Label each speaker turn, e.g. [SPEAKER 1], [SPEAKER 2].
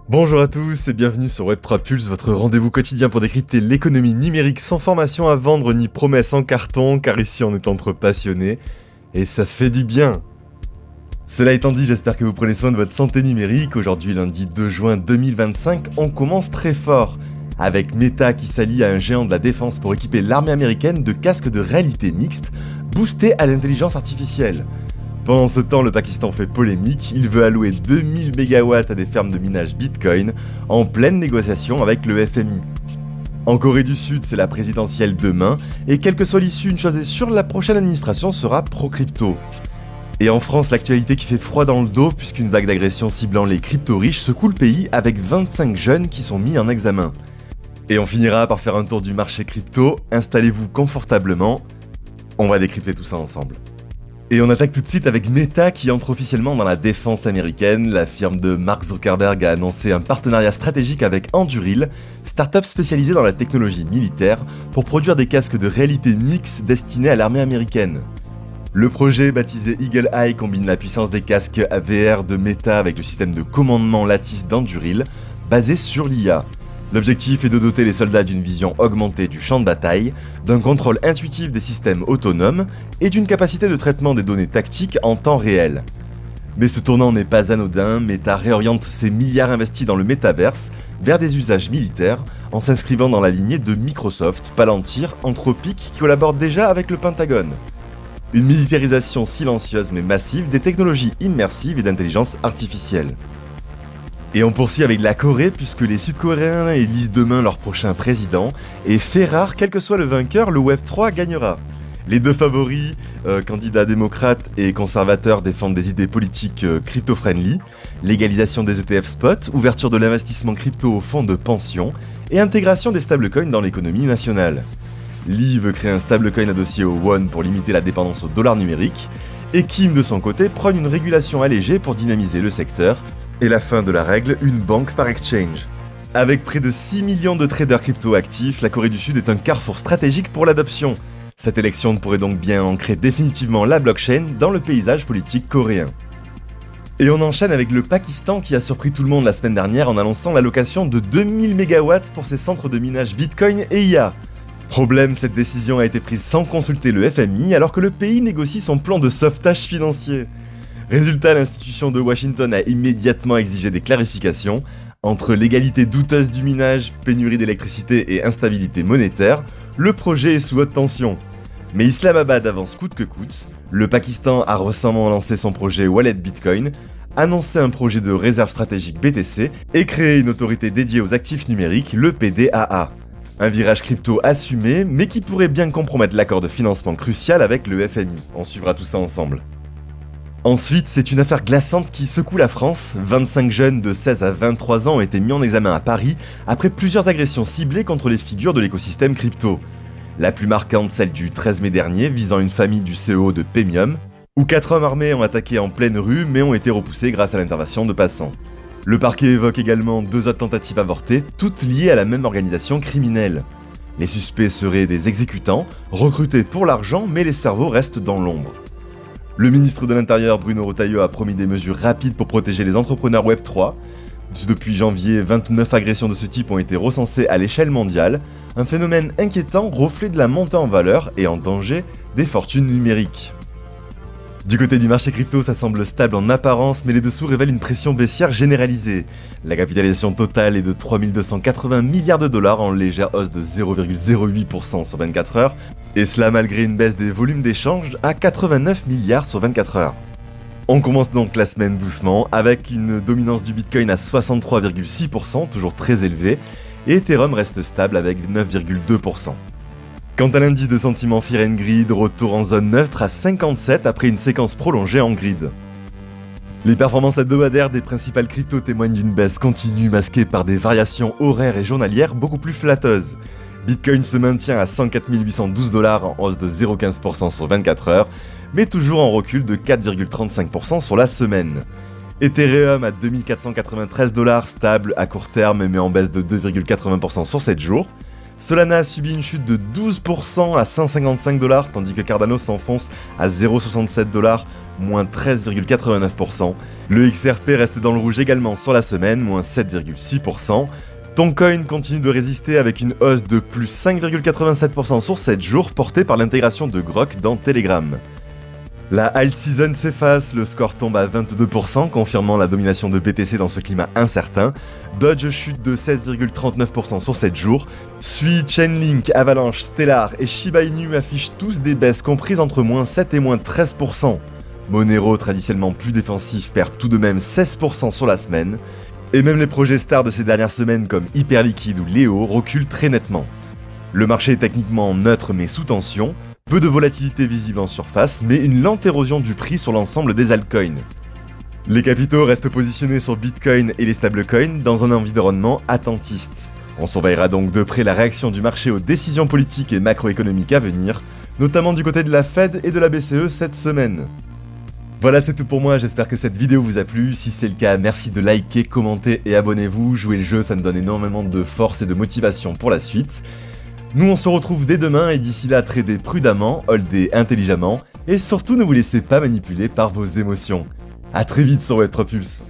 [SPEAKER 1] Bonjour à tous et bienvenue sur Web3 Pulse, votre rendez-vous quotidien pour décrypter l'économie numérique sans formation à vendre ni promesses en carton, car ici on est entre passionnés et ça fait du bien. Cela étant dit, j'espère que vous prenez soin de votre santé numérique. Aujourd'hui, lundi 2 juin 2025, on commence très fort, avec Meta qui s'allie à un géant de la défense pour équiper l'armée américaine de casques de réalité mixte, boostés à l'intelligence artificielle. Pendant ce temps, le Pakistan fait polémique, il veut allouer 2000 MW à des fermes de minage Bitcoin, en pleine négociation avec le FMI. En Corée du Sud, c'est la présidentielle demain, et quelle que soit l'issue, une chose est sûre, la prochaine administration sera pro-crypto. Et en France, l'actualité qui fait froid dans le dos, puisqu'une vague d'agressions ciblant les crypto-riches secoue le pays avec 25 jeunes qui sont mis en examen. Et on finira par faire un tour du marché crypto, installez-vous confortablement, on va décrypter tout ça ensemble. Et on attaque tout de suite avec Meta qui entre officiellement dans la défense américaine. La firme de Mark Zuckerberg a annoncé un partenariat stratégique avec Anduril, start-up spécialisée dans la technologie militaire, pour produire des casques de réalité mixte destinés à l'armée américaine. Le projet, baptisé Eagle Eye, combine la puissance des casques VR de Meta avec le système de commandement Lattice d'Anduril, basé sur l'IA. L'objectif est de doter les soldats d'une vision augmentée du champ de bataille, d'un contrôle intuitif des systèmes autonomes et d'une capacité de traitement des données tactiques en temps réel. Mais ce tournant n'est pas anodin, Meta réoriente ses milliards investis dans le métaverse vers des usages militaires en s'inscrivant dans la lignée de Microsoft, Palantir, Anthropic qui collaborent déjà avec le Pentagone. Une militarisation silencieuse mais massive des technologies immersives et d'intelligence artificielle. Et on poursuit avec la Corée puisque les Sud-Coréens élisent demain leur prochain président et fait rare, quel que soit le vainqueur, le Web3 gagnera. Les deux favoris, candidats démocrates et conservateurs, défendent des idées politiques crypto-friendly, légalisation des ETF spot, ouverture de l'investissement crypto aux fonds de pension et intégration des stablecoins dans l'économie nationale. Lee veut créer un stablecoin associé au won pour limiter la dépendance au dollar numérique et Kim de son côté prône une régulation allégée pour dynamiser le secteur. Et la fin de la règle, une banque par exchange. Avec près de 6 millions de traders crypto actifs, la Corée du Sud est un carrefour stratégique pour l'adoption. Cette élection pourrait donc bien ancrer définitivement la blockchain dans le paysage politique coréen. Et on enchaîne avec le Pakistan qui a surpris tout le monde la semaine dernière en annonçant l'allocation de 2000 MW pour ses centres de minage Bitcoin et IA. Problème, cette décision a été prise sans consulter le FMI alors que le pays négocie son plan de sauvetage financier. Résultat, l'institution de Washington a immédiatement exigé des clarifications. Entre légalité douteuse du minage, pénurie d'électricité et instabilité monétaire, le projet est sous haute tension. Mais Islamabad avance coûte que coûte. Le Pakistan a récemment lancé son projet Wallet Bitcoin, annoncé un projet de réserve stratégique BTC et créé une autorité dédiée aux actifs numériques, le PDAA. Un virage crypto assumé, mais qui pourrait bien compromettre l'accord de financement crucial avec le FMI. On suivra tout ça ensemble. Ensuite, c'est une affaire glaçante qui secoue la France. 25 jeunes de 16 à 23 ans ont été mis en examen à Paris après plusieurs agressions ciblées contre les figures de l'écosystème crypto. La plus marquante, celle du 13 mai dernier, visant une famille du CEO de Pemium, où 4 hommes armés ont attaqué en pleine rue mais ont été repoussés grâce à l'intervention de passants. Le parquet évoque également 2 autres tentatives avortées, toutes liées à la même organisation criminelle. Les suspects seraient des exécutants, recrutés pour l'argent mais les cerveaux restent dans l'ombre. Le ministre de l'Intérieur Bruno Retailleau a promis des mesures rapides pour protéger les entrepreneurs Web3. Depuis janvier, 29 agressions de ce type ont été recensées à l'échelle mondiale, un phénomène inquiétant reflet de la montée en valeur et en danger des fortunes numériques. Du côté du marché crypto, ça semble stable en apparence, mais les dessous révèlent une pression baissière généralisée. La capitalisation totale est de 3280 milliards de dollars en légère hausse de 0,08% sur 24 heures, et cela malgré une baisse des volumes d'échange à 89 milliards sur 24 heures. On commence donc la semaine doucement, avec une dominance du Bitcoin à 63,6%, toujours très élevée, et Ethereum reste stable avec 9,2%. Quant à l'indice de sentiment Fear and Greed, retour en zone neutre à 57 après une séquence prolongée en grid. Les performances hebdomadaires des principales cryptos témoignent d'une baisse continue masquée par des variations horaires et journalières beaucoup plus flatteuses. Bitcoin se maintient à 104 812 $ en hausse de 0,15% sur 24 heures, mais toujours en recul de 4,35% sur la semaine. Ethereum à 2493 $ stable à court terme mais en baisse de 2,80% sur 7 jours. Solana a subi une chute de 12% à 155 $, tandis que Cardano s'enfonce à 0,67 $, moins 13,89%. Le XRP reste dans le rouge également sur la semaine, moins 7,6%. Toncoin continue de résister avec une hausse de plus 5,87% sur 7 jours, portée par l'intégration de Grok dans Telegram. La alt season s'efface, le score tombe à 22%, confirmant la domination de BTC dans ce climat incertain. Dodge chute de 16,39% sur 7 jours. Sui, Chainlink, Avalanche, Stellar et Shiba Inu affichent tous des baisses comprises entre moins 7 et moins 13%. Monero, traditionnellement plus défensif, perd tout de même 16% sur la semaine. Et même les projets stars de ces dernières semaines comme Hyperliquid ou Leo reculent très nettement. Le marché est techniquement neutre mais sous tension. Peu de volatilité visible en surface, mais une lente érosion du prix sur l'ensemble des altcoins. Les capitaux restent positionnés sur Bitcoin et les stablecoins dans un environnement attentiste. On surveillera donc de près la réaction du marché aux décisions politiques et macroéconomiques à venir, notamment du côté de la Fed et de la BCE cette semaine. Voilà, c'est tout pour moi, j'espère que cette vidéo vous a plu. Si c'est le cas, merci de liker, commenter et abonnez-vous. Jouer le jeu, ça me donne énormément de force et de motivation pour la suite. Nous on se retrouve dès demain et d'ici là tradez prudemment, holdez intelligemment et surtout ne vous laissez pas manipuler par vos émotions. A très vite sur Web3Pulse.